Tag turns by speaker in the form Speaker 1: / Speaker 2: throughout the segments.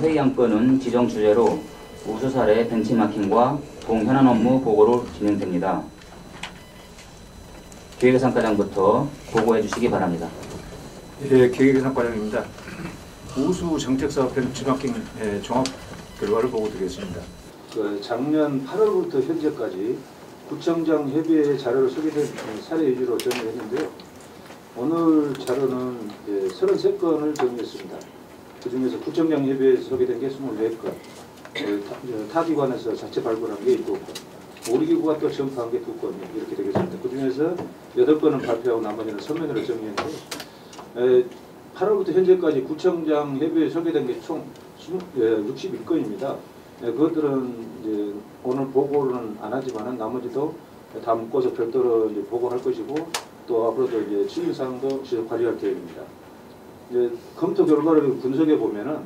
Speaker 1: 회의 안건은 지정 주제로 우수 사례 벤치마킹과 동현안 업무 보고로 진행됩니다. 기획예산과장부터 보고해 주시기 바랍니다.
Speaker 2: 예, 기획예산과장입니다. 우수 정책사업 벤치마킹 종합 결과를 보고 드리겠습니다.
Speaker 3: 작년 8월부터 현재까지 구청장 협의회 자료로 소개된 사례 위주로 정리했는데요. 오늘 자료는 33건을 정리했습니다. 그 중에서 구청장 협의회에서 소개된 게 24건, 타기관에서 자체 발굴한 게 7건, 우리기구가 또 전파한 게 2건 이렇게 되겠습니다. 그 중에서 8건은 발표하고 나머지는 서면으로 정리했는데 8월부터 현재까지 구청장 협의회에 소개된 게 총 61건입니다. 그것들은 이제 오늘 보고는 안 하지만은 나머지도 다 묶어서 별도로 이제 보고할 것이고 또 앞으로도 이제 추진사항도 지속 관리할 계획입니다. 이제 검토 결과를 분석해 보면은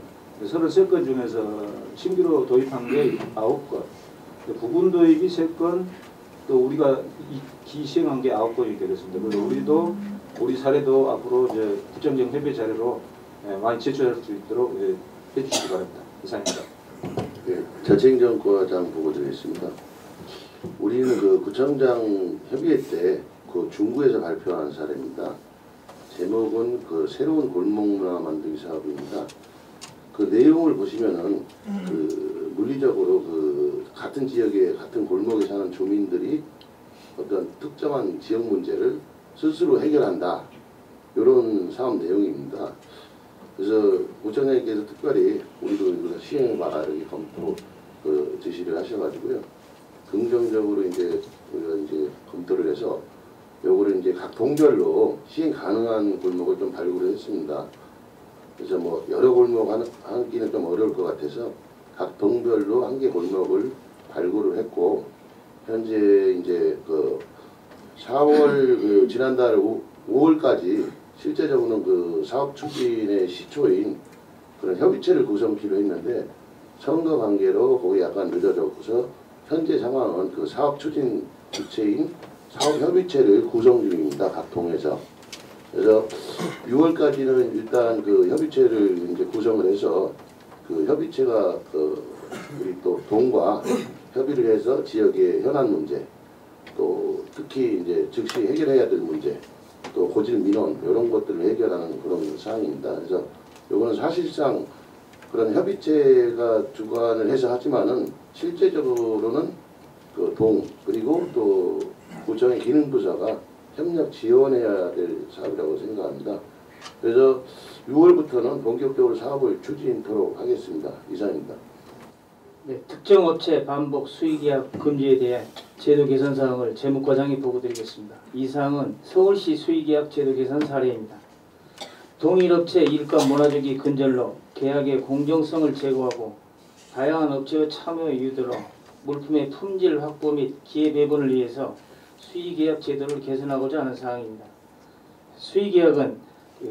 Speaker 3: 33건 중에서 신규로 도입한 게 9건, 부분 도입이 3건, 또 우리가 기시행한 게 9건이 되겠습니다. 그래서 우리 사례도 앞으로 이제 구청장 협의 자료로 많이 제출할 수 있도록 해주시기 바랍니다. 이상입니다.
Speaker 4: 네, 자치행정과장 보고 드리겠습니다. 우리는 그 구청장 협의회 때 그 중구에서 발표한 사례입니다. 제목은 그 새로운 골목문화 만들기 사업입니다. 그 내용을 보시면은 그 물리적으로 그 같은 지역에 같은 골목에 사는 주민들이 어떤 특정한 지역 문제를 스스로 해결한다. 이런 사업 내용입니다. 그래서 구청장님께서 특별히 우리도 이거 시행해봐라 이렇게 검토 지시를 하셔가지고요. 긍정적으로 이제 우리가 이제 검토를 해서 요거를 이제 각 동별로 시행 가능한 골목을 좀 발굴을 했습니다. 그래서 뭐 여러 골목 하기는 좀 어려울 것 같아서 각 동별로 한 개 골목을 발굴을 했고 현재 이제 그 4월 지난달 5월까지 실제적으로는 그 사업 추진의 시초인 그런 협의체를 구성키로 했는데 선거 관계로 거기 약간 늦어졌고서 현재 상황은 그 사업 추진 주체인 사업 협의체를 구성 중입니다. 각 동에서. 그래서 6월까지는 일단 그 협의체를 이제 구성을 해서 그 협의체가 우리 또 동과 협의를 해서 지역의 현안 문제 또 특히 이제 즉시 해결해야 될 문제 또 고질 민원 이런 것들을 해결하는 그런 사항입니다. 그래서 이거는 사실상 그런 협의체가 주관을 해서 하지만은 실제적으로는 그 동 그리고 또 구청의 기능부서가 협력 지원해야 될 사업이라고 생각합니다. 그래서 6월부터는 본격적으로 사업을 추진토록 하겠습니다. 이상입니다.
Speaker 5: 네, 특정 업체 반복 수의계약 금지에 대해 제도 개선 사항을 재무과장이 보고드리겠습니다. 이 사항은 서울시 수의계약 제도 개선 사례입니다. 동일 업체 일감 문화적인 근절로 계약의 공정성을 제고하고 다양한 업체의 참여 유도로 물품의 품질 확보 및 기회 배분을 위해서 수의계약 제도를 개선하고자 하는 사항입니다. 수의계약은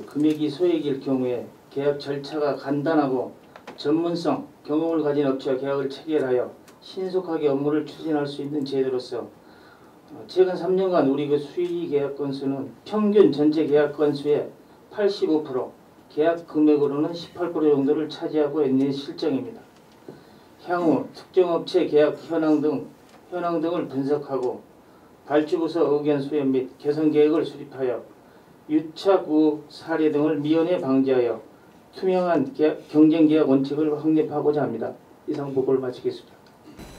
Speaker 5: 금액이 소액일 경우에 계약 절차가 간단하고 전문성, 경험을 가진 업체와 계약을 체결하여 신속하게 업무를 추진할 수 있는 제도로서 최근 3년간 우리 그 수의계약 건수는 평균 전체 계약 건수의 85%, 계약 금액으로는 18% 정도를 차지하고 있는 실정입니다. 향후 특정 업체 계약 현황 등을 분석하고 발주부서 의견 수렴 및 개선 계획을 수립하여 유착 의혹 사례 등을 미연에 방지하여 투명한 경쟁 계약 원칙을 확립하고자 합니다. 이상 보고를 마치겠습니다.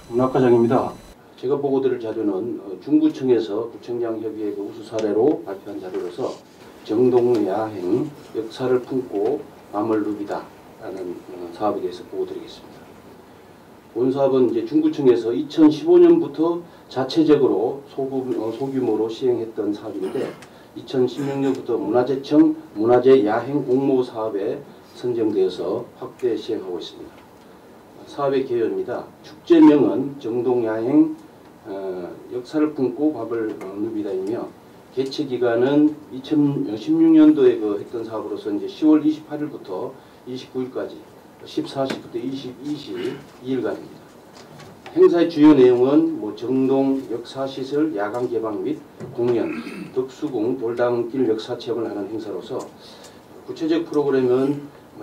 Speaker 6: 문학과장입니다. 제가 보고드릴 자료는 중구청에서 구청장 협의회 우수 사례로 발표한 자료로서 정동야행 역사를 품고 밤을 누비다 라는 사업에 대해서 보고드리겠습니다. 본 사업은 이제 중구청에서 2015년부터 자체적으로 소규모로 시행했던 사업인데 2016년부터 문화재청 문화재 야행 공모 사업에 선정되어서 확대 시행하고 있습니다. 사업의 개요입니다. 축제명은 정동야행 역사를 품고 밥을 누비다이며 개최 기간은 2016년도에 했던 사업으로서 이제 10월 28일부터 29일까지 14시부터 22일간입니다. 행사의 주요 내용은 정동 역사시설 야간 개방 및 공연, 덕수궁, 돌담길 역사 체험을 하는 행사로서 구체적 프로그램은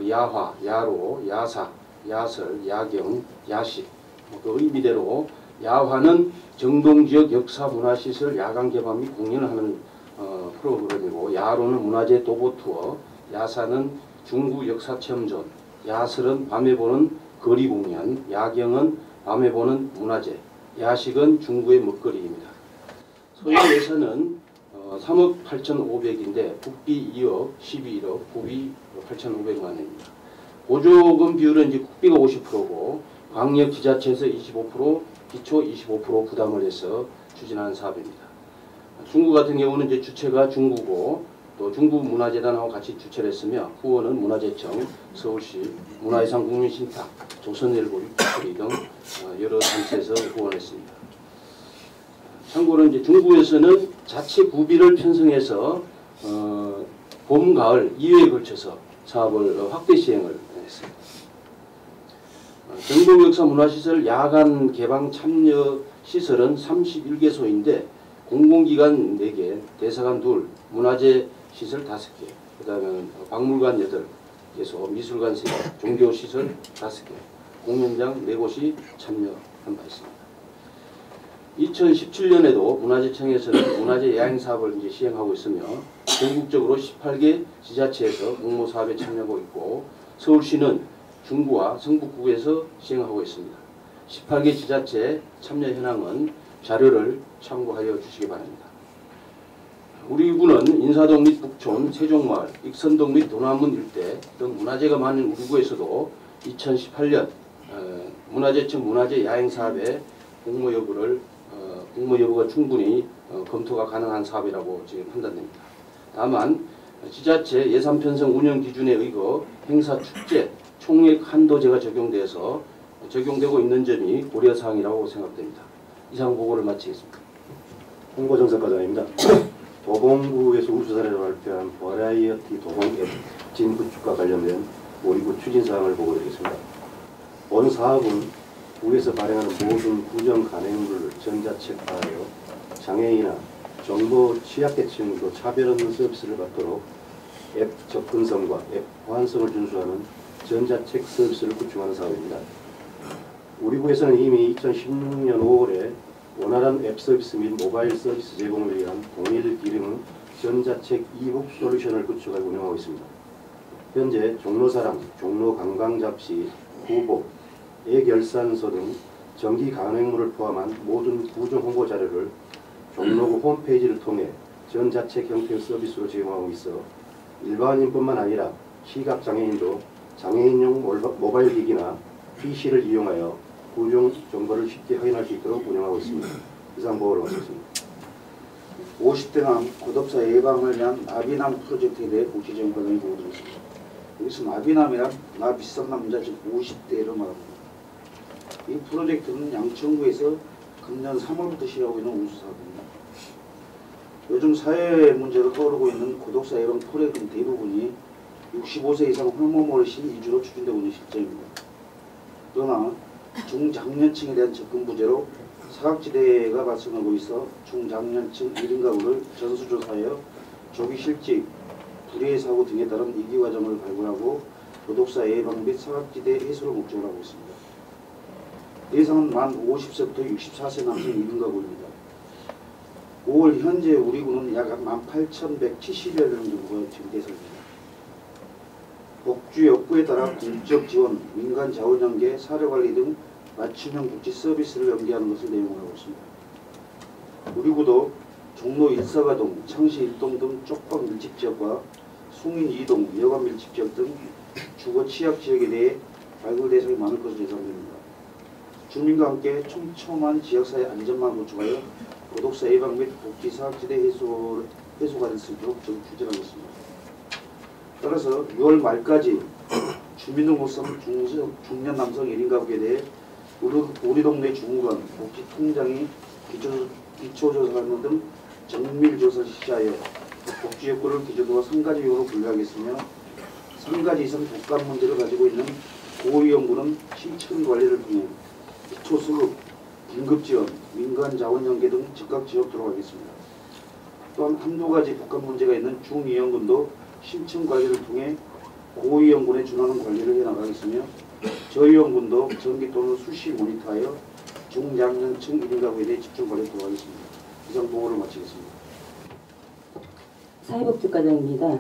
Speaker 6: 야화, 야로, 야사, 야설, 야경, 야식. 그 의미대로 야화는 정동지역 역사문화시설 야간 개방 및 공연을 하는 프로그램이고, 야로는 문화재 도보 투어, 야사는 중구 역사체험존, 야설은 밤에 보는 거리 공연, 야경은 밤에 보는 문화재, 야식은 중구의 먹거리입니다. 소요 예산은 3억 8,500인데 국비 2억, 12억, 구비 8,500만 원입니다. 보조금 비율은 이제 국비가 50%고 광역 지자체에서 25%, 기초 25% 부담을 해서 추진하는 사업입니다. 중구 같은 경우는 이제 주체가 중구고 또 중구문화재단하고 같이 주최를 했으며 후원은 문화재청, 서울시, 문화유산 국민신탁, 조선일보, 육지리 등 여러 단체에서 후원했습니다. 참고로 이제 중구에서는 자체 구비를 편성해서 봄, 가을 2회에 걸쳐서 사업을 확대 시행을 했습니다. 정동역사문화시설 야간 개방 참여 시설은 31개소인데 공공기관 4개, 대사관 2, 문화재 시설 5개, 그 다음에 박물관 8개소, 미술관 3개, 종교시설 5개, 공연장 4곳이 참여한 바 있습니다. 2017년에도 문화재청에서는 문화재 야행 사업을 이제 시행하고 있으며 전국적으로 18개 지자체에서 공모 사업에 참여하고 있고 서울시는 중구와 성북구에서 시행하고 있습니다. 18개 지자체 참여 현황은 자료를 참고하여 주시기 바랍니다. 우리 구는 인사동 및 북촌, 세종마을, 익선동 및 도남문 일대 등 문화재가 많은 우리 구에서도 2018년 문화재청 문화재 야행 사업에 공모 여부가 충분히 검토가 가능한 사업이라고 지금 판단됩니다. 다만 지자체 예산 편성 운영 기준에 의거 행사 축제 총액 한도제가 적용되고 있는 점이 고려사항이라고 생각됩니다. 이상 보고를 마치겠습니다.
Speaker 7: 홍보정책과장입니다. 도봉구에서 우수 사례로 발표한 버라이어티 도봉 앱 진구축과 관련된 우리 구 추진사항을 보고드리겠습니다. 본 사업은 구에서 발행하는 모든 구정 간행물을 전자책화하여 장애인이나 정보 취약계층도 차별 없는 서비스를 받도록 앱 접근성과 앱 보안성을 준수하는 전자책 서비스를 구축하는 사업입니다. 우리 구에서는 이미 2016년 5월에 원활한 앱 서비스 및 모바일 서비스 제공을 위한 동일 기능 전자책 이북 솔루션을 구축하고 운영하고 있습니다. 현재 종로사랑, 종로관광잡시, 구보, 애결산서 등 정기 간행물을 포함한 모든 구정 홍보 자료를 종로구 홈페이지를 통해 전자책 형태의 서비스로 제공하고 있어 일반인뿐만 아니라 시각장애인도 장애인용 모바일 기기나 PC를 이용하여 구정 정보를 쉽게 확인할 수 있도록 운영하고 있습니다. 이상 보고를 마치겠습니다.
Speaker 8: 50대 남 고독사 예방을 위한 나비남 프로젝트에 대해 복지정보관이 보고드렸습니다. 여기서 나비남이란 나 비싼 남자 즉 50대를 말합니다. 이 프로젝트는 양천구에서 금년 3월부터 시행하고 있는 우수사업입니다. 요즘 사회 문제로 떠오르고 있는 고독사 예방 프로젝트 대부분이 65세 이상 호르몬 어르신 위주로 추진되고 있는 실정입니다. 그러나 중장년층에 대한 접근 부재로 사각지대가 발생하고 있어 중장년층 1인 가구를 전수조사하여 조기 실직, 불의의 사고 등에 따른 위기 과정을 발굴하고 고독사 예방 및 사각지대 해소를 목적으로 하고 있습니다. 대상은 만 50세부터 64세 남성 1인 가구입니다. 5월 현재 우리 구는 약 18,170여 명 정도가 지금 대상입니다. 복지 욕구에 따라 공적 지원, 민간 자원 연계, 사료관리 등 맞춤형 복지 서비스를 연계하는 것을 내용하고 있습니다. 우리 구도 종로 1사가동, 창시 1동 등 쪽방 밀집지역과 숭인 2동, 여관 밀집지역 등 주거 취약 지역에 대해 발굴 대상이 많을 것으로 예상됩니다. 주민과 함께 촘촘한 지역사회 안전망을 구축하여 고독사 예방 및 복지 사각지대 해소가 될 수 있도록 추진하겠습니다. 따라서 6월 말까지 주민등록상 중년 남성 1인 가구에 대해 우리 동네 주무관, 복지통장이 기초조사하는 등 정밀조사를 실시하여 복지 욕구를 기준으로 3가지 요로 분류하겠으며 3가지 이상 복감 문제를 가지고 있는 고위험군은 실천 관리를 통해 기초수급, 긴급지원, 민간자원 연계 등 즉각 지원토록 하겠습니다. 또한 한두 가지 복합 문제가 있는 중위험군도 심층 관리를 통해 고위험군에 준하는 관리를 해나가겠으며 저위험군도 정기 또는 수시 모니터하여 중장년층 1인 가구에 대해 집중 관리하도록 하겠습니다. 이상 보고를 마치겠습니다.
Speaker 9: 사회복지과장입니다.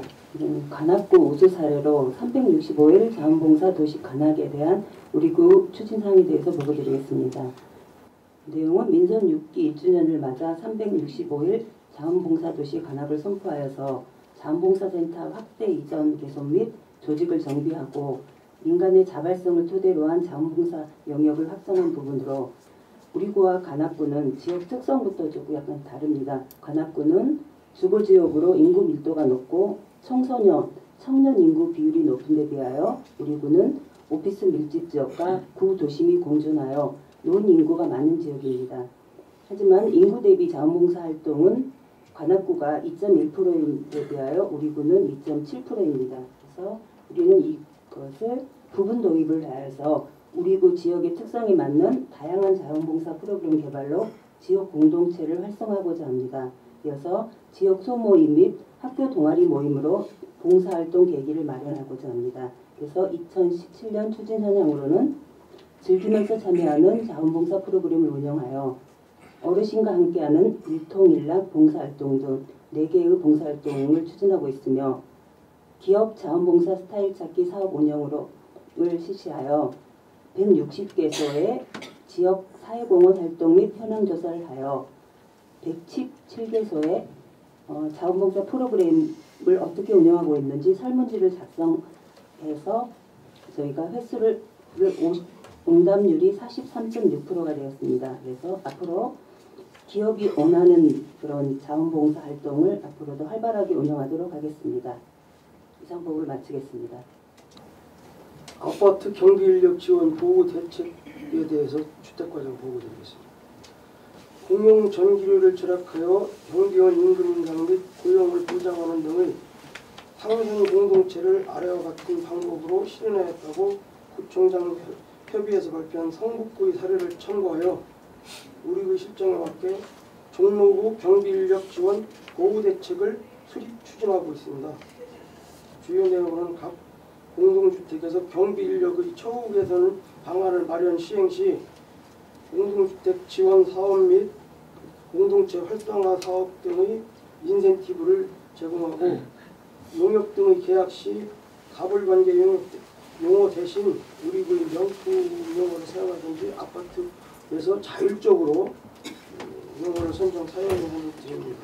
Speaker 9: 관악구 우수 사례로 365일 자원봉사 도시 관악에 대한 우리 구 추진사항에 대해서 보고드리겠습니다. 내용은 민선 6기 1주년을 맞아 365일 자원봉사 도시 관악을 선포하여서 자원봉사센터 확대 이전 개선 및 조직을 정비하고 민간의 자발성을 토대로 한 자원봉사 영역을 확장한 부분으로 우리 구와 관악구는 지역 특성부터 조금 약간 다릅니다. 관악구는 주거지역으로 인구 밀도가 높고 청소년, 청년 인구 비율이 높은 데 비하여 우리 구는 오피스 밀집 지역과 구 도심이 공존하여 노인 인구가 많은 지역입니다. 하지만 인구 대비 자원봉사 활동은 관악구가 2.1%에 비하여 우리 구는 2.7%입니다. 그래서 우리는 이것을 부분 도입을 하여서 우리 구 지역의 특성에 맞는 다양한 자원봉사 프로그램 개발로 지역 공동체를 활성화하고자 합니다. 이어서 지역 소모임 및 학교 동아리 모임으로 봉사활동 계기를 마련하고자 합니다. 그래서 2017년 추진사항으로는 즐기면서 참여하는 자원봉사 프로그램을 운영하여 어르신과 함께하는 일통일락 봉사활동 등 4개의 봉사활동을 추진하고 있으며 기업 자원봉사 스타일 찾기 사업 운영을 실시하여 160개소의 지역 사회공헌 활동 및 현황 조사를 하여 117개소의 자원봉사 프로그램을 어떻게 운영하고 있는지 설문지를 작성해서 저희가 횟수를 응답률이 43.6%가 되었습니다. 그래서 앞으로 기업이 원하는 그런 자원봉사 활동을 앞으로도 활발하게 운영하도록 하겠습니다. 이상 보고를 마치겠습니다.
Speaker 6: 아파트 경비인력 지원 보호 대책에 대해서 주택과장 보고드리겠습니다. 공용 전기료를 절약하여 경비원 임금 인상 및 고용을 보장하는 등의 상생 공동체를 아래와 같은 방법으로 실현하였다고 구청장 협의회에서 발표한 성북구의 사례를 참고하여 우리의 실정에 맞게 종로구 경비인력 지원 보호 대책을 수립 추진하고 있습니다. 주요 내용은 각 공동주택에서 경비인력의 처우 개선 방안을 마련 시행 시 공동주택 지원 사업 및 공동체 활성화 사업 등의 인센티브를 제공하고 용역 등의 계약 시 가불관계 용어 대신 우리 그 명품 용어를 사용하든지 아파트에서 자율적으로 용어를 선정 사용하는 드립니다.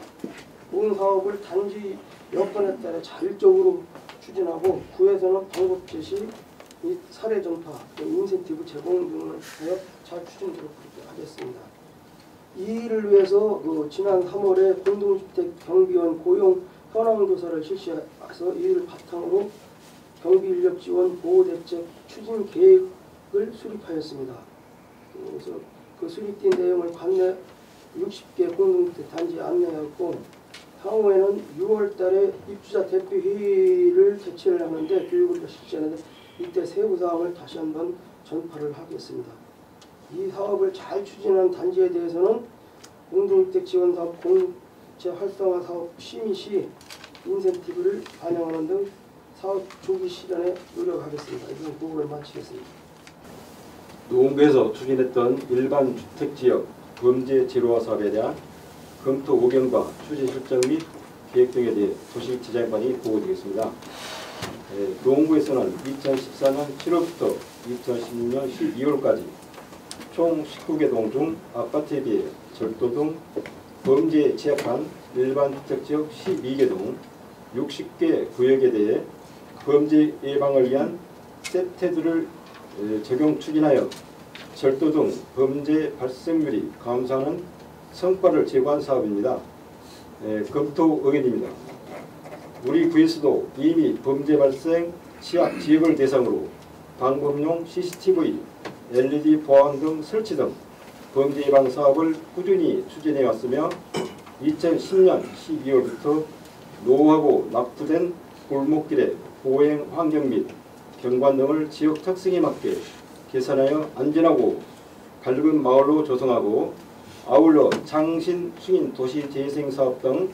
Speaker 6: 본 사업을 단지 여건에 따라 자율적으로 추진하고 구에서는 방법 제시 및 사례 전파, 인센티브 제공 등을 하여 잘 추진되도록 하겠습니다. 이 일을 위해서 지난 3월에 공동주택 경비원 고용 현황 조사를 실시해서 이 일을 바탕으로 경비인력 지원 보호 대책 추진 계획을 수립하였습니다. 그래서 그 수립된 내용을 관내 60개 공동주택 단지에 안내하였고 향후에는 6월 달에 입주자 대표 회의를 개최를 하는데 교육을 실시하는데 이때 세부 사항을 다시 한번 전파를 하겠습니다. 이 사업을 잘 추진한 단지에 대해서는 공동주택 지원 사업 공동체 활성화 사업 심의 시 인센티브를 반영하는 등 사업 조기 실현에 노력하겠습니다. 이번 보고를 마치겠습니다.
Speaker 10: 노원구에서 추진했던 일반 주택지역 범죄 제로화 사업에 대한 검토 의견과 추진 실정 및 계획 등에 대해 도시지자인반이 보고드리겠습니다. 노원구에서는 2014년 7월부터 2016년 12월까지 총 19개 동 중 아파트에 비해 절도 등 범죄에 취약한 일반 주택지역 12개 동 60개 구역에 대해 범죄 예방을 위한 세태들을 적용 추진하여 절도 등 범죄 발생률이 감소하는 성과를 제고한 사업입니다. 검토 의견입니다. 우리 구에서도 이미 범죄 발생 취약 지역을 대상으로 방범용 CCTV, LED 보안 등 설치 등 범죄 예방 사업을 꾸준히 추진해 왔으며 2010년 12월부터 노후하고 납부된 골목길의 보행 환경 및 경관 등을 지역 특성에 맞게 개선하여 안전하고 밝은 마을로 조성하고 아울러 창신 승인 도시 재생 사업 등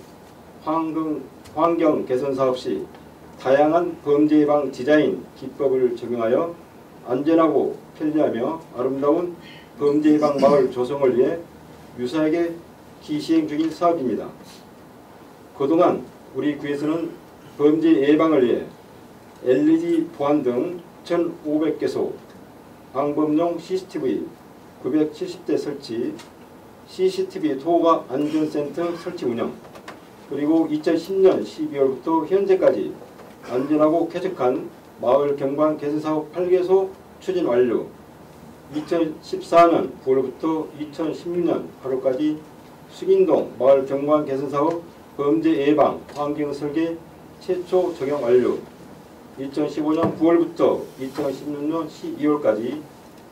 Speaker 10: 환경 개선 사업 시 다양한 범죄 예방 디자인 기법을 적용하여 안전하고 편리하며 아름다운 범죄 예방 마을 조성을 위해 유사하게 시행 중인 사업입니다. 그동안 우리 구에서는 범죄 예방을 위해 LED 보안 등 1,500개소, 방범용 CCTV 970대 설치, CCTV 토가 안전센터 설치 운영, 그리고 2010년 12월부터 현재까지 안전하고 쾌적한 마을 경관 개선 사업 8개소 추진 완료, 2014년 9월부터 2016년 8월까지 수인동 마을 경관 개선 사업 범죄 예방 환경 설계 최초 적용 완료, 2015년 9월부터 2016년 12월까지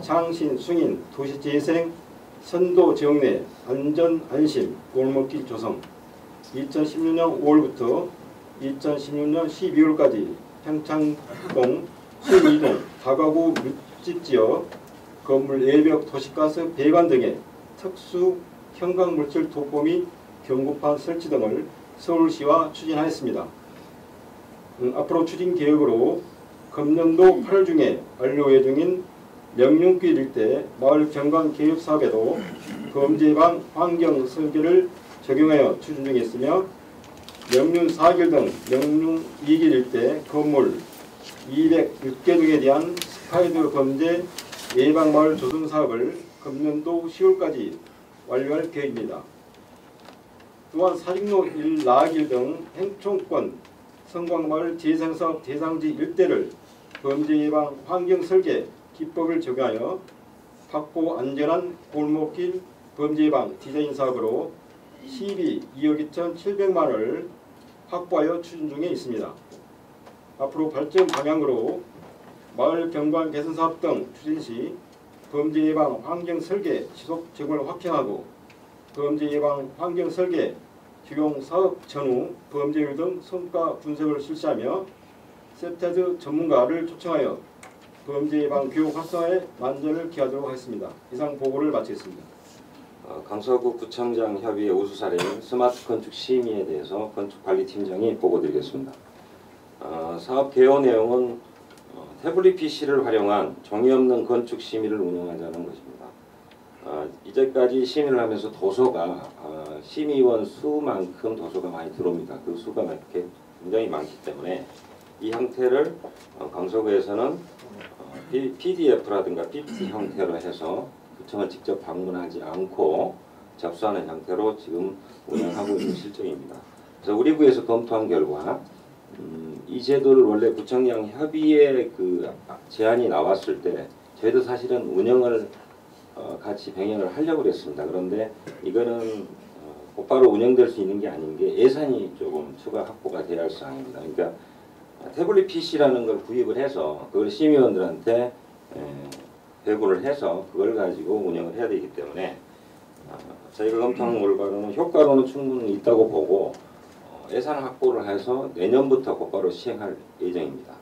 Speaker 10: 창신 승인 도시재생 선도 지역 내 안전 안심 골목길 조성, 2016년 5월부터 2016년 12월까지 평창동 수이동 다가구 밀집 지역 건물 외벽 도시가스 배관 등의 특수 형광물질 도포 및 경고판 설치 등을 서울시와 추진하였습니다. 앞으로 추진 계획으로 금년도 8월 중에 완료 예정인 명륜길 일대 마을 경관 개혁 사업에도 범죄 예방 환경 설계를 적용하여 추진 중에 있으며 명륜 4길 등 명륜 2길 일대 건물 206개 등에 대한 스파이더 범죄 예방 마을 조성 사업을 금년도 10월까지 완료할 계획입니다. 또한 사직로 1 나길 등 행총권 성광마을 재생사업 대상지 일대를 범죄 예방 환경 설계 기법을 적용하여 확보 안전한 골목길 범죄 예방 디자인 사업으로 시비 2억 2,700만 원을 확보하여 추진 중에 있습니다. 앞으로 발전 방향으로 마을 경관 개선 사업 등 추진 시 범죄 예방 환경 설계 지속 적용을 확정하고 범죄 예방 환경 설계 적용 사업 전후 범죄율 등 성과 분석을 실시하며 세테드 전문가를 초청하여 범죄 예방 교육 활성화에 만전을 기하도록 하겠습니다. 이상 보고를 마치겠습니다.
Speaker 11: 강서구 구청장 협의회 우수 사례인 스마트 건축 심의에 대해서 건축관리팀장이 보고드리겠습니다. 사업 개요 내용은 태블릿 PC를 활용한 종이 없는 건축 심의를 운영하자는 것입니다. 이제까지 심의를 하면서 도서가 심의원 수만큼 도서가 많이 들어옵니다. 그 수가 굉장히 많기 때문에 이 형태를 강서구에서는 PDF라든가 PPT 형태로 해서 구청을 직접 방문하지 않고 접수하는 형태로 지금 운영하고 있는 실정입니다. 그래서 우리 구에서 검토한 결과 이 제도를 원래 구청장 협의회 그 제안이 나왔을 때 저희도 사실은 운영을 같이 병행을 하려고 그랬습니다. 그런데 이거는 곧바로 운영될 수 있는 게 아닌 게 예산이 조금 추가 확보가 돼야 할 사항입니다. 그러니까 태블릿 PC라는 걸 구입을 해서 그걸 심의원들한테 배분을 해서 그걸 가지고 운영을 해야 되기 때문에 저희가 검토한 결과로는 효과로는 충분히 있다고 보고 예산 확보를 해서 내년부터 곧바로 시행할 예정입니다.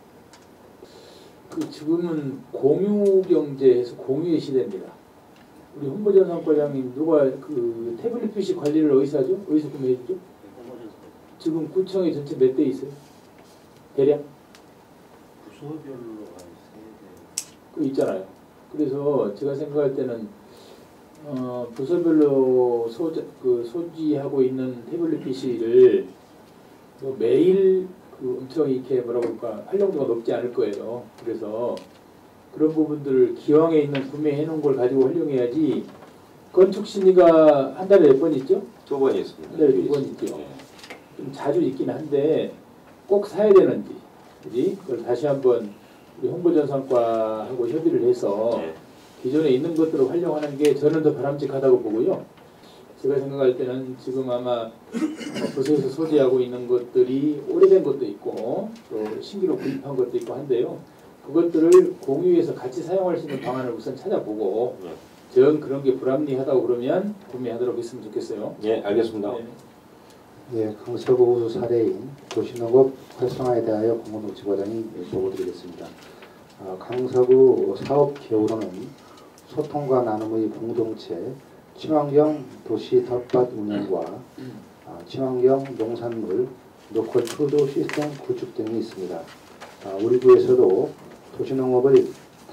Speaker 12: 지금은 공유 경제에서 공유의 시대입니다. 우리 홍보전산과장님 누가 그 태블릿 PC 관리를 어디서 하죠? 어디서 구매해주죠? 지금 구청에 전체 몇 대 있어요? 대략?
Speaker 8: 부서별로
Speaker 12: 그 있잖아요. 그래서 제가 생각할 때는 부서별로 소지하고 있는 태블릿 PC를 매일 엄청 이렇게 뭐라 그럴까 활용도가 높지 않을 거예요. 그래서 그런 부분들을 기왕에 있는 구매해 놓은 걸 가지고 활용해야지. 건축 심의가 한 달에 몇 번 있죠?
Speaker 11: 2번 있습니다.
Speaker 12: 네, 2번 있죠. 좀 자주 있긴 한데 꼭 사야 되는지, 그지? 그걸 다시 한번 우리 홍보전산과하고 협의를 해서 기존에 있는 것들을 활용하는 게 저는 더 바람직하다고 보고요. 제가 생각할 때는 지금 아마 부서에서 소지하고 있는 것들이 오래된 것도 있고 또 신규로 구입한 것도 있고 한데요. 그것들을 공유해서 같이 사용할 수 있는 방안을 우선 찾아보고 정 그런 게 불합리하다고 그러면 구매하도록 했으면 좋겠어요.
Speaker 11: 네, 알겠습니다.
Speaker 13: 네, 강서구 우수 사례인 도시농업 활성화에 대하여 공무노지과장이 보고드리겠습니다. 강서구 사업 기호로는 소통과 나눔의 공동체, 친환경 도시 텃밭 운영과 친환경 농산물, 로컬 푸드 시스템 구축 등이 있습니다. 우리 구에서도 도시농업의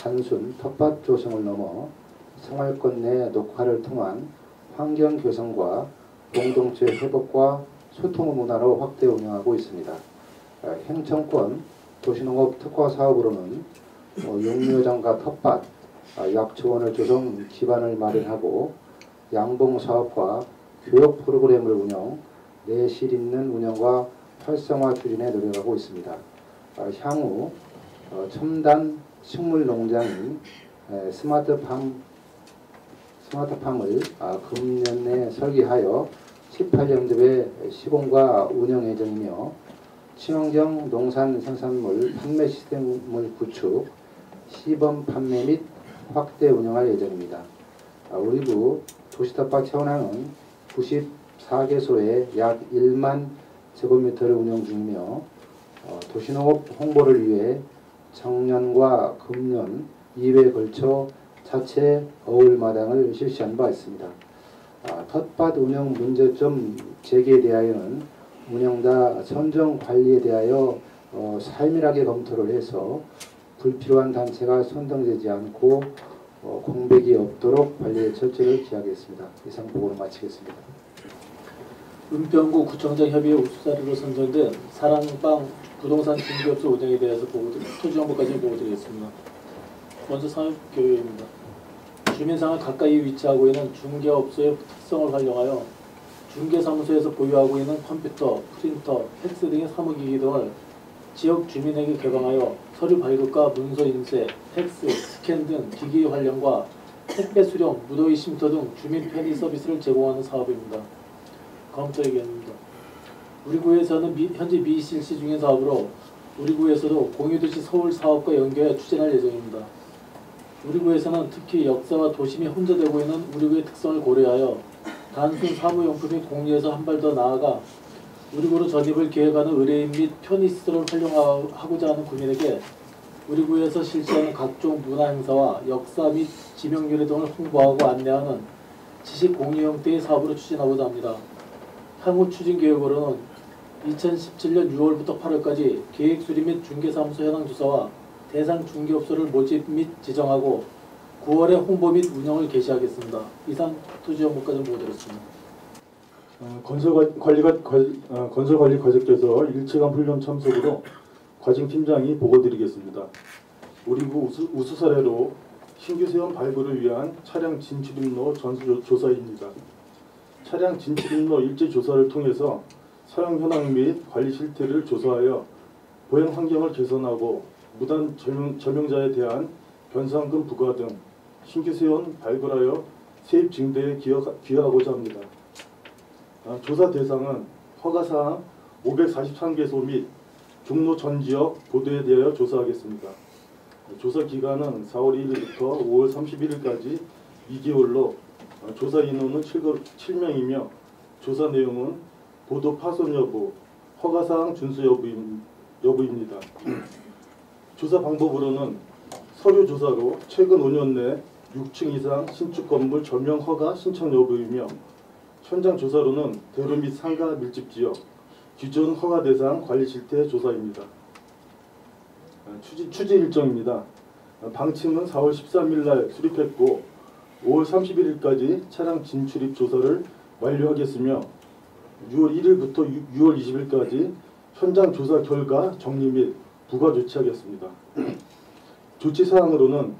Speaker 13: 단순 텃밭 조성을 넘어 생활권 내 녹화를 통한 환경 개선과 공동체 회복과 소통 문화로 확대 운영하고 있습니다. 행정권 도시농업 특화 사업으로는 용묘장과 텃밭, 약초원을 조성 기반을 마련하고 양봉 사업과 교육 프로그램을 운영, 내실 있는 운영과 활성화 추진에 노력하고 있습니다. 향후 첨단 식물 농장인 스마트팜을 금년 내 설계하여 18년도에 시공과 운영 예정이며 친환경 농산 생산물 판매 시스템을 구축, 시범 판매 및 확대 운영할 예정입니다. 우리 구 도시텃밭 현황은 94개소에 약 1만 제곱미터를 운영 중이며 도시농업 홍보를 위해 작년과 금년 2회에 걸쳐 자체 어울마당을 실시한 바 있습니다. 텃밭 운영 문제점 제기에 대하여는 운영자 선정 관리에 대하여 살밀하게 검토를 해서 불필요한 단체가 선정되지 않고 공백이 없도록 관리의 철저를 기하겠습니다. 이상 보고를 마치겠습니다.
Speaker 12: 은평구 구청장 협의회 우수사례로 선정된 사랑방 부동산 중개업소 운영에 대해서 토지정보까지 보고드리겠습니다. 먼저 상업교육입니다. 주민상을 가까이 위치하고 있는 중개업소의 특성을 활용하여 중개사무소에서 보유하고 있는 컴퓨터, 프린터, 팩스 등의 사무기기 등을 지역 주민에게 개방하여 서류 발급과 문서 인쇄, 팩스, 스캔 등 기기 활용과 택배 수령, 무더위 쉼터 등 주민 편의 서비스를 제공하는 사업입니다. 검토 의견입니다. 우리 구에서는 현재 미실시 중인 사업으로 우리 구에서도 공유도시 서울 사업과 연계해 추진할 예정입니다. 우리 구에서는 특히 역사와 도심이 혼재되고 있는 우리 구의 특성을 고려하여 단순 사무용품이 공리에서 한 발 더 나아가 우리 구로 전입을 계획하는 의뢰인 및 편의시설을 활용하고자 하는 구민에게 우리 구에서 실시하는 각종 문화행사와 역사 및 지명유래 등을 홍보하고 안내하는 지식 공유 형태의 사업으로 추진하고자 합니다. 향후 추진 계획으로는 2017년 6월부터 8월까지 계획 수립 및 중개사무소 현황 조사와 대상 중개업소를 모집 및 지정하고 9월에 홍보 및 운영을 개시하겠습니다. 이상 토지정보까지 보고드렸습니다.
Speaker 14: 건설관리 과제께서 일체감 훈련 참석으로 과징팀장이 보고드리겠습니다. 우리 구 우수 사례로 신규 세원 발굴을 위한 차량 진출입로 전수조사입니다. 차량 진출입로 일제 조사를 통해서 사용 현황 및 관리 실태를 조사하여 보행 환경을 개선하고 무단 점용자에 대한 변상금 부과 등 신규 세원 발굴하여 세입 증대에 기여하고자 합니다. 조사 대상은 허가사항 543개소 및 종로 전 지역 보도에 대하여 조사하겠습니다. 조사 기간은 4월 1일부터 5월 31일까지 2개월로 조사 인원은 7명이며 조사 내용은 보도 파손 여부, 허가사항 준수 여부입니다. 조사 방법으로는 서류 조사로 최근 5년 내 6층 이상 신축 건물 전면 허가 신청 여부이며 현장 조사로는 대로 및 상가 밀집 지역, 기존 허가 대상 관리 실태 조사입니다. 추진 일정입니다. 방침은 4월 13일 날 수립했고 5월 31일까지 차량 진출입 조사를 완료하겠으며 6월 1일부터 6월 20일까지 현장 조사 결과 정리 및 부과 조치하겠습니다. 조치 사항으로는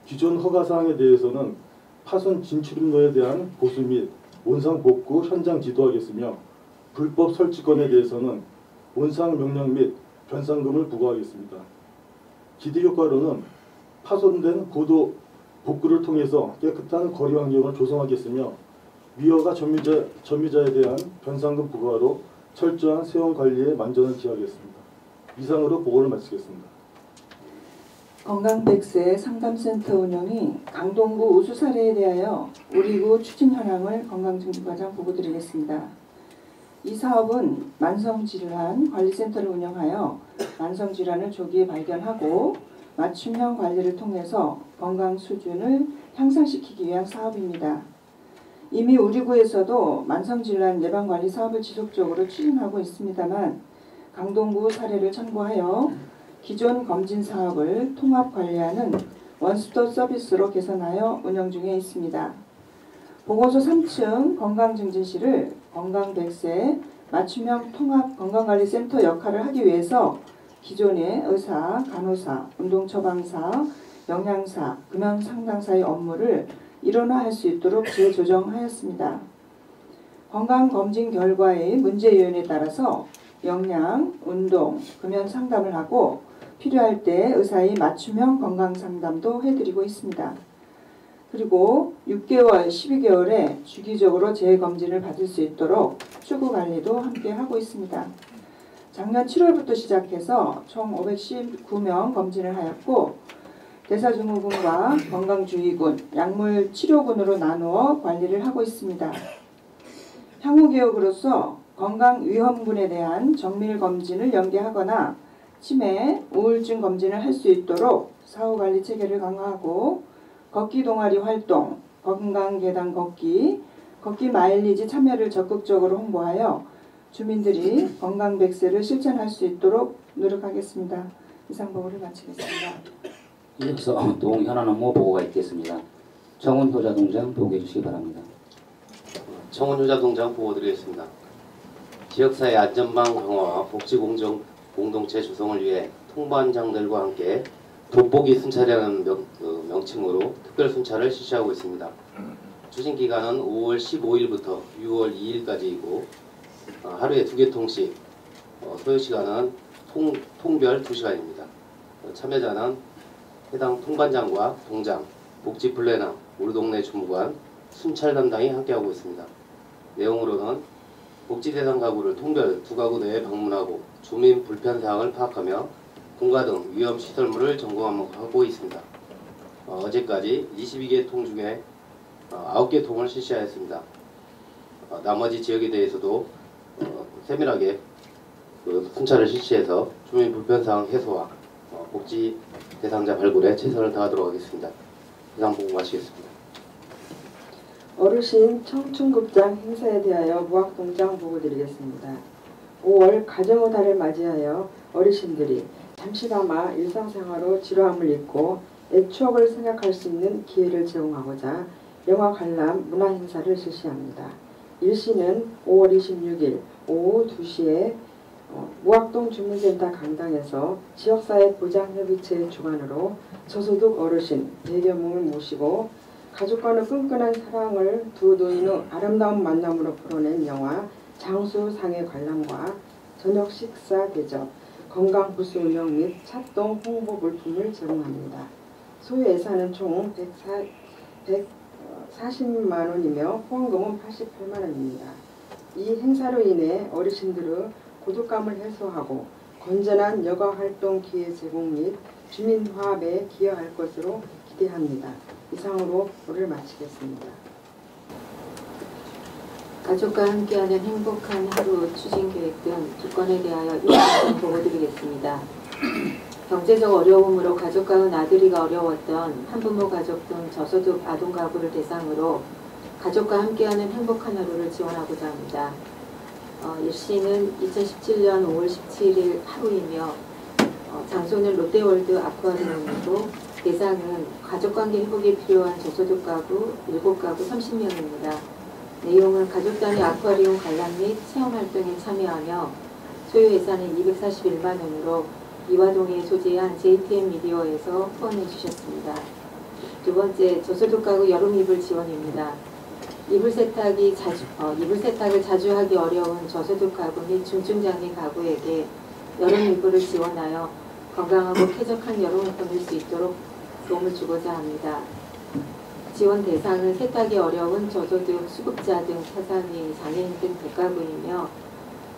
Speaker 14: 기존 허가 사항에 대해서는 파손 진출입로에 대한 보수 및 원상 복구 현장 지도하겠으며 불법 설치건에 대해서는 원상 명령 및 변상금을 부과하겠습니다. 기대 효과로는 파손된 고도 복구를 통해서 깨끗한 거리 환경을 조성하겠으며 위허가 점유자에 대한 변상금 부과로 철저한 세원 관리에 만전을 기하겠습니다. 이상으로 보고를 마치겠습니다.
Speaker 15: 건강백세 상담센터 운영이 강동구 우수 사례에 대하여 우리 구 추진 현황을 건강정보과장 보고드리겠습니다. 이 사업은 만성질환 관리센터를 운영하여 만성질환을 조기에 발견하고 맞춤형 관리를 통해서 건강 수준을 향상시키기 위한 사업입니다. 이미 우리 구에서도 만성질환 예방관리 사업을 지속적으로 추진하고 있습니다만 강동구 사례를 참고하여 기존 검진 사업을 통합 관리하는 원스톱 서비스로 개선하여 운영 중에 있습니다. 보건소 3층 건강증진실을 건강 100세 맞춤형 통합 건강관리센터 역할을 하기 위해서 기존의 의사, 간호사, 운동처방사, 영양사, 금연상담사의 업무를 일원화할 수 있도록 재조정하였습니다. 건강검진 결과의 문제 요인에 따라서 영양, 운동, 금연상담을 하고 필요할 때 의사의 맞춤형 건강상담도 해드리고 있습니다. 그리고 6개월, 12개월에 주기적으로 재검진을 받을 수 있도록 추구관리도 함께 하고 있습니다. 작년 7월부터 시작해서 총 519명 검진을 하였고 대사증후군과 건강주의군, 약물치료군으로 나누어 관리를 하고 있습니다. 향후 개혁으로서 건강위험군에 대한 정밀검진을 연계하거나 치매, 우울증 검진을 할 수 있도록 사후관리 체계를 강화하고 걷기 동아리 활동, 건강계단 걷기, 걷기 마일리지 참여를 적극적으로 홍보하여 주민들이 건강 100세를 실천할 수 있도록 노력하겠습니다. 이상 보고를 마치겠습니다.
Speaker 1: 이어서 동현안 업무 보고가 있겠습니다. 정훈 효자동장 보고해 주시기 바랍니다.
Speaker 16: 정훈 효자동장 보고 드리겠습니다. 지역사회 안전망 강화와 복지공동체 조성을 위해 통반장들과 함께 돋보기 순찰이라는 명칭으로 특별 순찰을 실시하고 있습니다. 추진 기간은 5월 15일부터 6월 2일까지이고 하루에 2개통씩 소요 시간은 통별 2시간입니다. 참여자는 해당 통반장과 동장, 복지 플래너, 우리 동네 주무관, 순찰 담당이 함께하고 있습니다. 내용으로는 복지 대상 가구를 통별 2가구 내에 방문하고 주민 불편 사항을 파악하며 공가 등 위험 시설물을 점검하고 있습니다. 어제까지 22개 통 중에 9개 통을 실시하였습니다. 나머지 지역에 대해서도 세밀하게 순찰을 실시해서 주민 불편 사항 해소와 복지 대상자 발굴에 최선을 다하도록 하겠습니다. 이상 보고 마치겠습니다.
Speaker 15: 어르신 청춘극장 행사에 대하여 무학동장 보고 드리겠습니다. 5월 가정의 달을 맞이하여 어르신들이 잠시나마 일상생활로 지루함을 잊고 옛 추억을 생각할 수 있는 기회를 제공하고자 영화 관람 문화 행사를 실시합니다. 일시는 5월 26일 오후 2시에 무학동 주민센터 강당에서 지역사회 보장협의체 주관으로 저소득 어르신 100여 명을 모시고 가족과의 끈끈한 사랑을 두 노인의 아름다운 만남으로 풀어낸 영화 장수상해 관람과 저녁 식사 대접, 건강부수 운영 및 찾동 홍보 물품을 제공합니다. 소요 예산은 총 140만 원이며 후원금은 88만 원입니다. 이 행사로 인해 어르신들의 고독감을 해소하고 건전한 여가활동 기회 제공 및 주민 화합에 기여할 것으로 기대합니다. 이상으로 보를 마치겠습니다.
Speaker 17: 가족과 함께하는 행복한 하루 추진계획 등 두 건에 대하여 이상 보고드리겠습니다. 경제적 어려움으로 가족과 나들이가 어려웠던 한부모 가족 등 저소득 아동 가구를 대상으로 가족과 함께하는 행복한 하루를 지원하고자 합니다. 일시는 2017년 5월 17일 하루이며 장소는 롯데월드 아쿠아리움이고 대상은 가족관계 회복에 필요한 저소득 가구 7가구 30명입니다. 내용은 가족 단위 아쿠아리움 관람 및 체험활동에 참여하며 소요 예산은 241만 원으로 이화동에 소재한 JTM 미디어에서 후원해 주셨습니다. 두 번째, 저소득 가구 여름 이불 지원입니다. 이불 세탁을 자주 하기 어려운 저소득 가구 및 중증장애 가구에게 여름 이불을 지원하여 건강하고 쾌적한 여름을 보낼 수 있도록 도움을 주고자 합니다. 지원 대상은 세탁이 어려운 저소득 수급자 등 사상이 장애인 등 100가구이며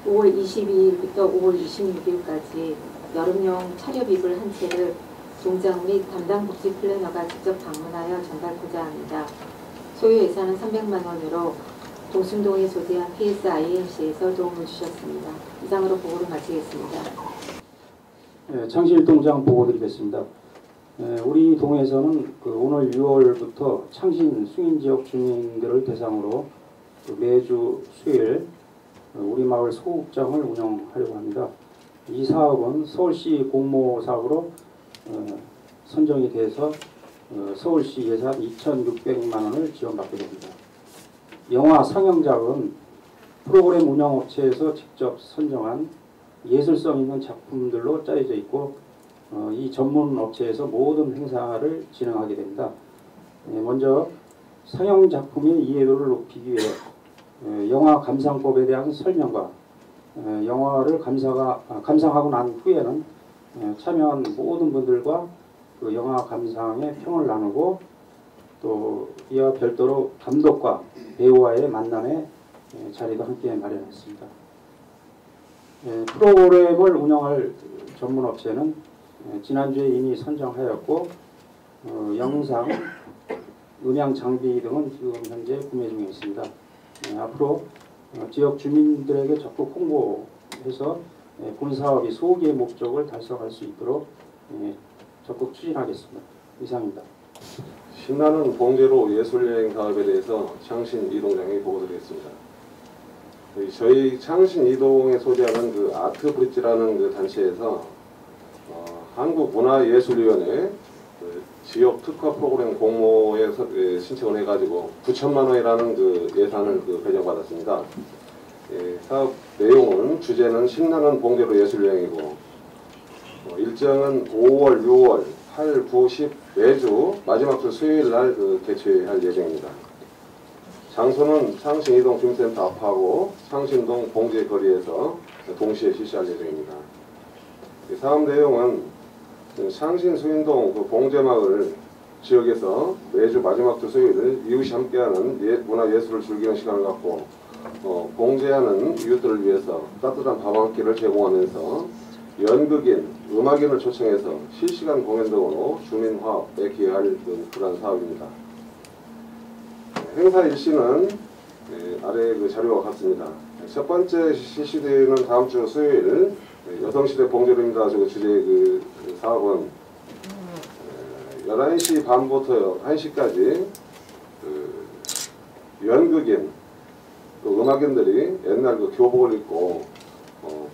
Speaker 17: 5월 22일부터 5월 26일까지 여름용 차렵 이불 한 채를 동장 및 담당 복지 플래너가 직접 방문하여 전달하고자 합니다. 소요 예산은 300만 원으로 동순동에 소재한 PSIMC에서 도움을 주셨습니다. 이상으로 보고를 마치겠습니다.
Speaker 18: 창실동장 보고 드리겠습니다. 우리 동에서는 오늘 6월부터 창신 승인지역 주민들을 대상으로 매주 수요일 우리 마을 소극장을 운영하려고 합니다. 이 사업은 서울시 공모 사업으로 선정이 돼서 서울시 예산 2,600만 원을 지원받게 됩니다. 영화 상영작은 프로그램 운영업체에서 직접 선정한 예술성 있는 작품들로 짜여져 있고 이 전문 업체에서 모든 행사를 진행하게 됩니다. 먼저 상영 작품의 이해도를 높이기 위해 영화 감상법에 대한 설명과 영화를 감상하고 난 후에는 참여한 모든 분들과 그 영화 감상의 평을 나누고 또 이와 별도로 감독과 배우와의 만남의 자리도 함께 마련했습니다. 프로그램을 운영할 전문 업체는 지난주에 이미 선정하였고 영상, 음향 장비 등은 지금 현재 구매 중에 있습니다. 앞으로 지역 주민들에게 적극 홍보해서 본 사업이 소기의 목적을 달성할 수 있도록 적극 추진하겠습니다. 이상입니다.
Speaker 19: 신나는 봉제로 예술여행 사업에 대해서 창신 이동장이 보고드리겠습니다. 저희 창신 이동에 소재하는 그 아트브릿지라는 그 단체에서 한국문화예술위원회 그 지역 특화 프로그램 공모에 신청을 해가지고 9천만 원이라는 그 예산을 배정받았습니다. 사업 내용은 주제는 신나는 봉제로 예술여행이고 일정은 5월, 6월, 8, 9, 10 매주 마지막 주 수요일 날 개최할 예정입니다. 장소는 창신 이동 주민센터 앞하고 창신동 봉제 거리에서 동시에 실시할 예정입니다. 사업 내용은 창신 수인동 봉제마을 지역에서 매주 마지막 주 수요일 이웃이 함께하는 문화예술을 즐기는 시간을 갖고 봉제하는 이웃들을 위해서 따뜻한 밥 한 끼를 제공하면서 연극인, 음악인을 초청해서 실시간 공연 등으로 주민 화합에 기여할 그런 사업입니다. 행사 일시는 아래 그 자료와 같습니다. 첫 번째 실시되는 다음 주 수요일 여성시대 봉제로입니다. 주제 사업은 11시 반부터 1시까지 연극인, 음악인들이 옛날 교복을 입고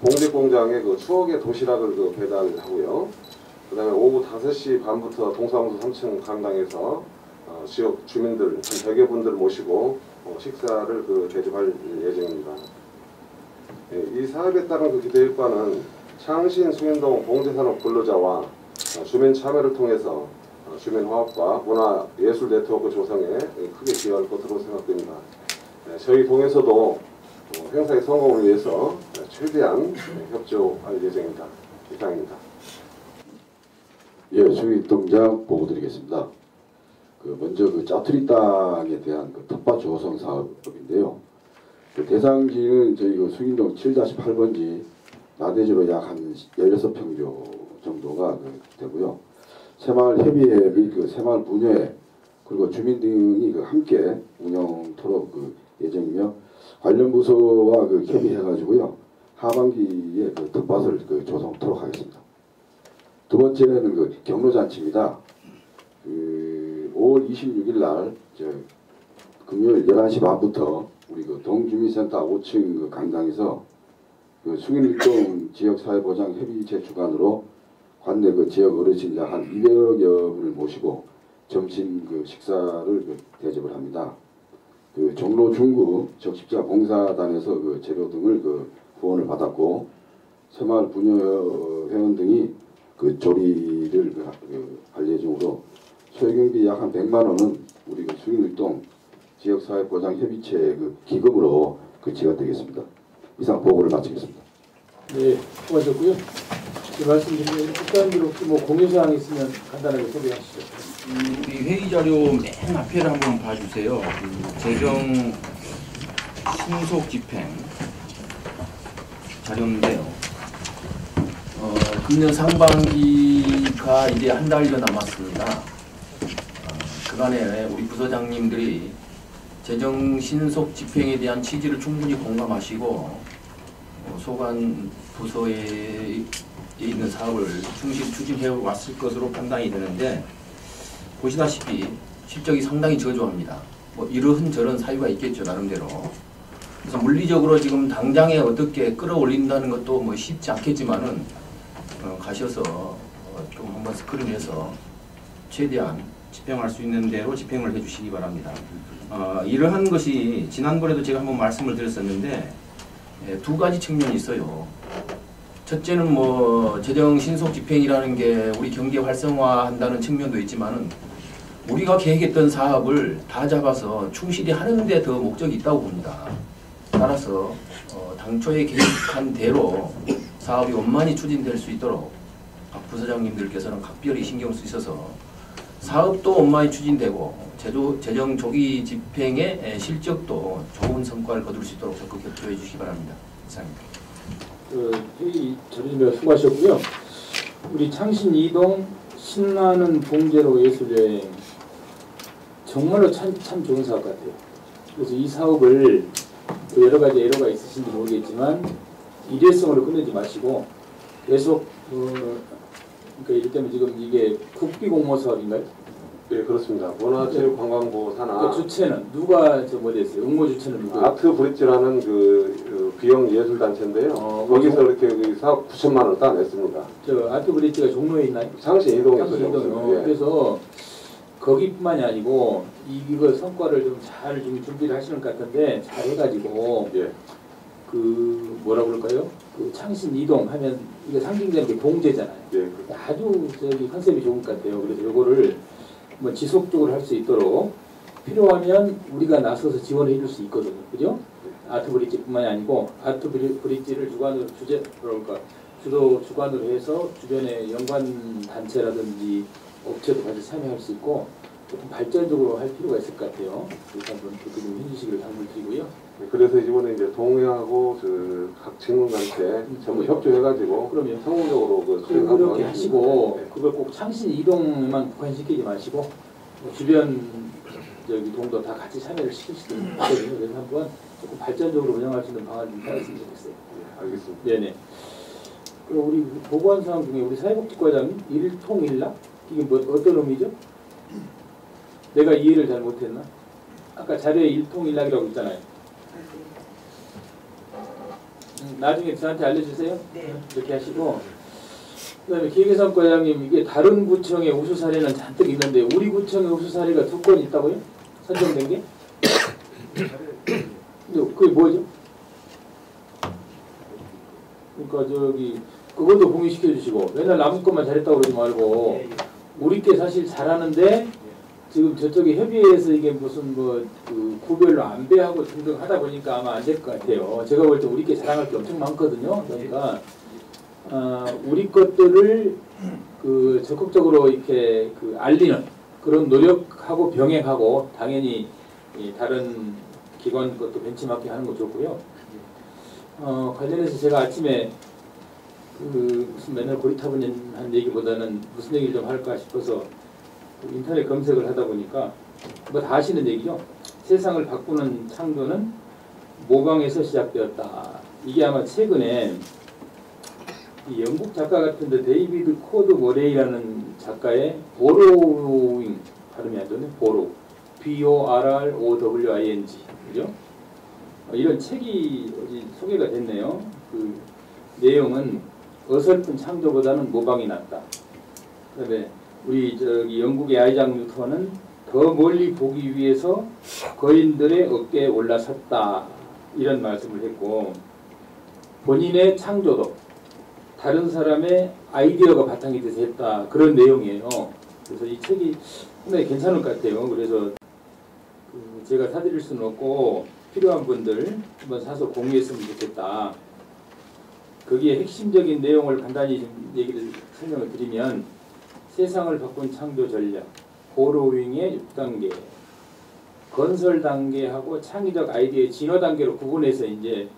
Speaker 19: 봉제공장의 추억의 도시락을 배달하고요. 그 다음에 오후 5시 반부터 동사무소 3층 강당에서 지역 주민들 한 100여 분들 모시고 식사를 대접할 예정입니다. 이 사업에 따른 기대 효과는 창신 수인동 봉제산업 근로자와 주민 참여를 통해서 주민 화합과 문화 예술 네트워크 조성에 크게 기여할 것으로 생각됩니다. 저희 동에서도 행사의 성공을 위해서 최대한 협조할 예정입니다. 이상입니다.
Speaker 20: 예, 수익 동작 보고드리겠습니다. 먼저 짜투리 땅에 대한 텃밭 조성 사업인데요. 대상지는 저희 수인동 7-8번지 나대지로 약 한 16평 정도가 되고요. 새마을 협의회 및 새마을 분여회 그리고 주민 등이 함께 운영토록 예정이며 관련 부서와 협의해가지고요. 하반기에 텃밭을 조성토록 하겠습니다. 두 번째는 경로잔치입니다. 5월 26일 날 금요일 11시 반부터 우리 동주민센터 5층 강당에서 숭인일동 지역사회보장협의체 주관으로 관내 지역 어르신 약 한 200여 분을 모시고 점심 식사를 대접을 합니다. 종로 중구 적십자 봉사단에서 재료 등을 후원을 받았고 새마을 분여 회원 등이 조리를 할 예정으로 소요경비 약 한 100만 원은 우리 숭인일동 지역사회보장협의체 기금으로 지원되겠습니다. 이상 보고를 마치겠습니다.
Speaker 12: 네, 수고하셨고요. 말씀드린 국장님들 혹시 공유사항 있으면 간단하게 소개하시죠.
Speaker 21: 우리 회의 자료 맨 앞에를 한번 봐주세요. 재정 신속 집행 자료인데요. 금년 상반기가 이제 한 달여 남았습니다. 그간에 우리 부서장님들이 재정 신속 집행에 대한 취지를 충분히 공감하시고 소관 부서에 있는 사업을 충실히 추진해 왔을 것으로 판단이 되는데 보시다시피 실적이 상당히 저조합니다. 이런저런 사유가 있겠죠, 나름대로. 그래서 물리적으로 지금 당장에 어떻게 끌어올린다는 것도 쉽지 않겠지만은 가셔서 좀 한번 스크린해서 최대한 집행할 수 있는 대로 집행을 해주시기 바랍니다. 이러한 것이 지난번에도 제가 한번 말씀을 드렸었는데 두 가지 측면이 있어요. 첫째는 뭐 재정 신속 집행이라는 게 우리 경제 활성화한다는 측면도 있지만은 우리가 계획했던 사업을 다 잡아서 충실히 하는 데 더 목적이 있다고 봅니다. 따라서 당초에 계획한 대로 사업이 원만히 추진될 수 있도록 각 부서장님들께서는 각별히 신경 쓰셔서 사업도 원만히 추진되고 재정 조기 집행의 실적도 좋은 성과를 거둘 수 있도록 적극 협조해 주시기 바랍니다. 이상입니다.
Speaker 12: 회의 자료진들 수고하셨고요. 우리 창신 이동 신나는 봉제로 예술여행 정말로 참 좋은 사업 같아요. 그래서 이 사업을 여러 가지 애로가 있으신지 모르겠지만 일회성으로 끝내지 마시고 계속 그러니까 이를테면 지금 이게 국비 공모 사업인가요?
Speaker 19: 네, 그렇습니다. 문화체육관광부 산하
Speaker 12: 그 주체는 누가 뭐 됐어요? 응모 주체는 누구예요?
Speaker 19: 아트 브릿지라는 그 비영 예술 단체인데요. 거기서 이렇게 그 사업 9천만 원을 따냈습니다.
Speaker 12: 저 아트 브릿지가 종로에 있나요?
Speaker 19: 창신 이동에
Speaker 12: 있어요.
Speaker 19: 예.
Speaker 12: 그래서 거기뿐만이 아니고 이거 성과를 좀 잘 준비를 하시는 것 같은데 잘 해가지고 그 뭐라 그럴까요? 그 창신 이동 하면 이게 상징적인 게 봉제잖아요. 아주 저기 컨셉이 좋은 것 같아요. 그래서 요거를 뭐 지속적으로 할 수 있도록 필요하면 우리가 나서서 지원해 줄 수 있거든요. 그죠? 아트 브릿지뿐만이 아니고 아트 브릿지를 주관으로 주관으로 해서 주변의 연관 단체라든지 업체도 같이 참여할 수 있고 조금 발전적으로 할 필요가 있을 것 같아요. 그래서 한번 그렇게 좀 해주시기를 당부드리고요.
Speaker 19: 네, 그래서 이번에 이제 동해하고 각 직능단체 전부 협조해가지고
Speaker 12: 그러면
Speaker 19: 성공적으로
Speaker 12: 그렇게 하시고 그걸 꼭 창신 이동만 국한시키지 마시고 주변 저기 동도 다 같이 참여를 시킬 수도 있거든요. 그래서 한번 조금 발전적으로 운영할 수 있는 방안을 좀 찾았으면 좋겠어요.
Speaker 19: 네, 알겠습니다.
Speaker 12: 네네. 그리고 우리 보고한 사항 중에 우리 사회복지과장님 일통일락 이게 뭐 어떤 의미죠? 내가 이해를 잘 못했나? 아까 자료에 일통일락이라고 있잖아요. 나중에 저한테 알려주세요. 네. 이렇게 하시고 그다음에 기획예산과장님 이게 다른 구청의 우수 사례는 잔뜩 있는데 우리 구청의 우수 사례가 2건 있다고요? 선정된 게? 근데 그게 뭐죠? 그러니까 저기 그것도 공유시켜 주시고 맨날 남은 것만 잘했다고 그러지 말고 우리 게 사실 잘하는데 지금 저쪽에 협의회에서 이게 무슨 그 구별로 안배하고 등등 하다 보니까 아마 안 될 것 같아요. 제가 볼 때 우리 게 자랑할 게 엄청 많거든요. 그러니까 우리 것들을 그 적극적으로 이렇게 그 알리는 그런 노력하고 병행하고 당연히 다른 기관 것도 벤치마킹 하는 거 좋고요. 관련해서 제가 아침에 그 무슨 맨날 고리타분한 얘기보다는 무슨 얘기를 좀 할까 싶어서 인터넷 검색을 하다 보니까 뭐 다 아시는 얘기죠. 세상을 바꾸는 창조는 모방에서 시작되었다. 이게 아마 최근에 이 영국 작가 같은데 데이비드 코드 모레이라는 작가의 보로잉 발음이 안 좋네. 보로 B-O-R-R-O-W-I-N-G 그죠? 이런 책이 소개가 됐네요. 그 내용은 어설픈 창조보다는 모방이 낫다. 그다음에 우리 저기 영국의 아이작 뉴턴은 더 멀리 보기 위해서 거인들의 어깨에 올라섰다 이런 말씀을 했고 본인의 창조도 다른 사람의 아이디어가 바탕이 돼서 했다 그런 내용이에요. 그래서 이 책이 상당히 괜찮을 것 같아요. 그래서 제가 사드릴 수는 없고 필요한 분들 한번 사서 공유했으면 좋겠다. 거기에 핵심적인 내용을 간단히 좀 설명을 드리면 세상을 바꾼 창조 전략, 보로윙의 6단계, 건설 단계하고 창의적 아이디어의 진화 단계로 구분해서 이제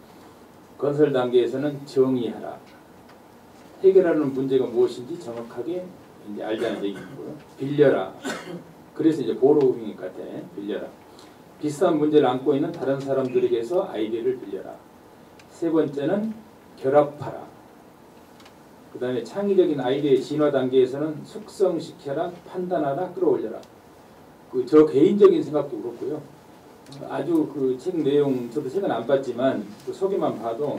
Speaker 12: 건설 단계에서는 정의하라, 해결하는 문제가 무엇인지 정확하게 이제 알자는 얘기고요. 빌려라. 그래서 이제 보로윙 같아. 빌려라. 비슷한 문제를 안고 있는 다른 사람들에게서 아이디어를 빌려라. 세 번째는 결합하라. 그 다음에 창의적인 아이디어의 진화 단계에서는 숙성시켜라, 판단하라, 끌어올려라. 저 개인적인 생각도 그렇고요. 아주 그 책 내용 저도 책은 안 봤지만 그 소개만 봐도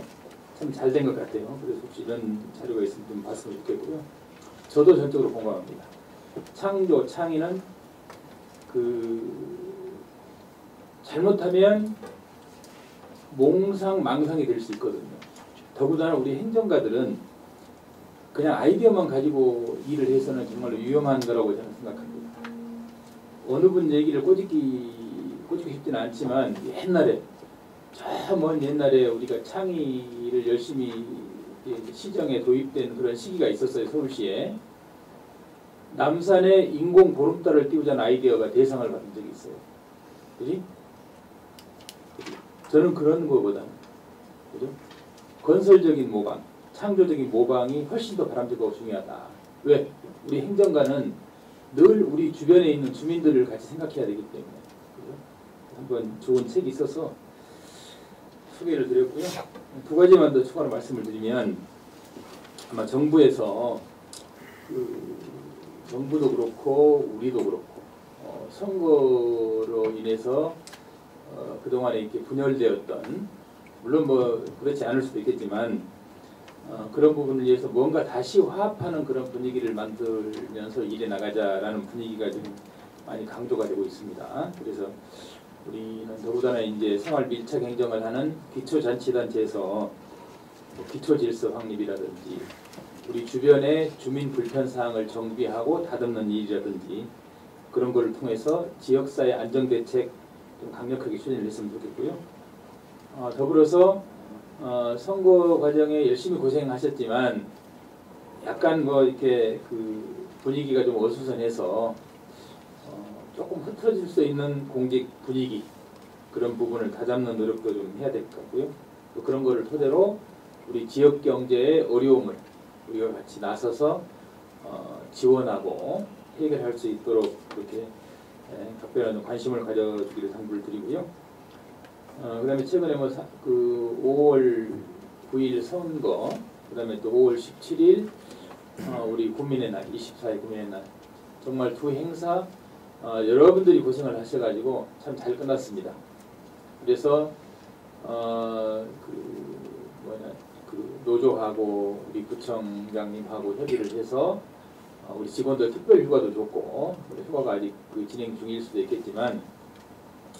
Speaker 12: 참 잘 된 것 같아요. 그래서 혹시 이런 자료가 있으면 좀 봤으면 좋겠고요. 저도 전적으로 공감합니다. 창조, 창의는 잘못하면 몽상망상이 될 수 있거든요. 더군다나 우리 행정가들은 그냥 아이디어만 가지고 일을 해서는 정말로 위험한 거라고 저는 생각합니다. 어느 분 얘기를 꼬집고 싶지는 않지만 옛날에 저 먼 옛날에 우리가 창의를 열심히 시정에 도입된 그런 시기가 있었어요. 서울시에. 남산에 인공 보름달을 띄우자는 아이디어가 대상을 받은 적이 있어요. 그지? 저는 그런 거보다는 그죠? 건설적인 모방, 창조적인 모방이 훨씬 더 바람직하고 중요하다. 왜? 우리 행정가는 늘 우리 주변에 있는 주민들을 같이 생각해야 되기 때문에. 그죠? 한번 좋은 책이 있어서 소개를 드렸고요. 두 가지만 더 추가로 말씀을 드리면 아마 정부에서 정부도 그렇고 우리도 그렇고 선거로 인해서 그동안에 이렇게 분열되었던, 물론 뭐 그렇지 않을 수도 있겠지만 그런 부분을 위해서 뭔가 다시 화합하는 그런 분위기를 만들면서 일해 나가자라는 분위기가 좀 많이 강조가 되고 있습니다. 그래서 우리는 더군다나 이제 생활 밀착 행정을 하는 기초자치단체에서 뭐 기초질서 확립이라든지 우리 주변의 주민 불편 사항을 정비하고 다듬는 일이라든지 그런 걸 통해서 지역사회 안정대책 좀 강력하게 추진을 했으면 좋겠고요. 더불어서 선거 과정에 열심히 고생하셨지만 약간 뭐 이렇게 그 분위기가 좀 어수선해서 조금 흐트러질 수 있는 공직 분위기, 그런 부분을 다잡는 노력도 좀 해야 될 것 같고요. 또 그런 거를 토대로 우리 지역 경제의 어려움을 우리가 같이 나서서 지원하고 해결할 수 있도록 그렇게 각별한 관심을 가져주기를 당부를 드리고요. 그다음에 최근에 뭐 그 5월 9일 선거, 그다음에 또 5월 17일 우리 국민의 날, 24일 국민의 날, 정말 두 행사 여러분들이 고생을 하셔가지고 참 잘 끝났습니다. 그래서 그 노조하고 우리 구청장님하고 협의를 해서 우리 직원들 특별 휴가도 줬고, 휴가가 아직 그 진행 중일 수도 있겠지만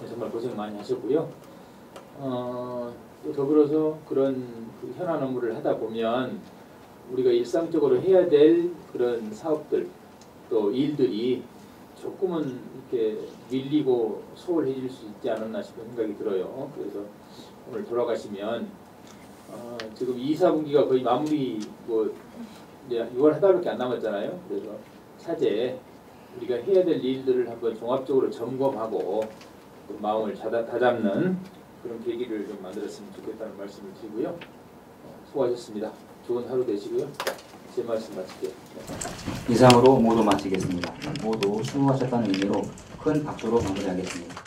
Speaker 12: 정말 고생 많이 하셨고요. 또 더불어서 그런 그 현안 업무를 하다 보면 우리가 일상적으로 해야 될 그런 사업들 또 일들이 조금은 이렇게 밀리고 소홀해질 수 있지 않았나 싶은 생각이 들어요. 그래서 오늘 돌아가시면 지금 2, 4분기가 거의 마무리, 뭐 이제 6월 한 달밖에 안 남았잖아요. 그래서 차제 우리가 해야 될 일들을 한번 종합적으로 점검하고 또 마음을 다잡는 그런 계기를 좀 만들었으면 좋겠다는 말씀을 드리고요. 수고하셨습니다. 좋은 하루 되시고요. 제 말씀 마칠게요.
Speaker 1: 이상으로 모두 마치겠습니다. 모두 수고하셨다는 의미로 큰 박수로 마무리하겠습니다.